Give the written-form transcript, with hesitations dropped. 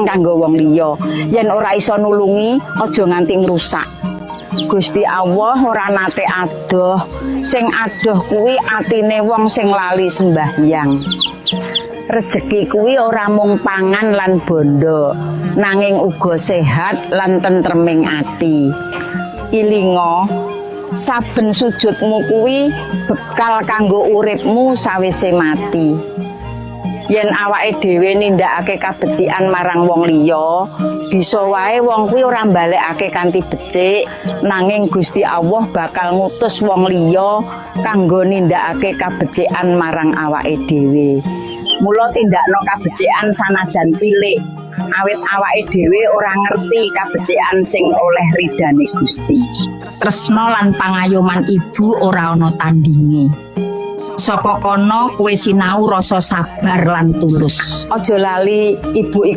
kanggo wong liya. Yen ora iso nulungi, aja nganti ngrusak. Gusti Allah ora nate adoh, sing adoh kuwi atine wong sing lali sembahyang. Rezeki kuwi ora mung pangan lan bondo, nanging uga sehat lan tentreming ati. Ilinga, saben sujudmu kuwi bekal kanggo uripmu sawise mati. Yen awake dhewe nindakake kabecikan marang wong liya, bisa wae wong kuwi ora mbalekake kanthi becik, nanging Gusti Allah bakal ngutus wong liya kanggo nindakake kabecikan marang awake dhewe. Mula tindakno kabecikan sanajan cilik, awit awake dhewe ora ngerti kabecikan sing oleh ridane Gusti. Tresna lan pangayoman ibu ora ana tandinge. Saka kono kowe sinau rasa sabar lan tulus. Aja lali ibu iku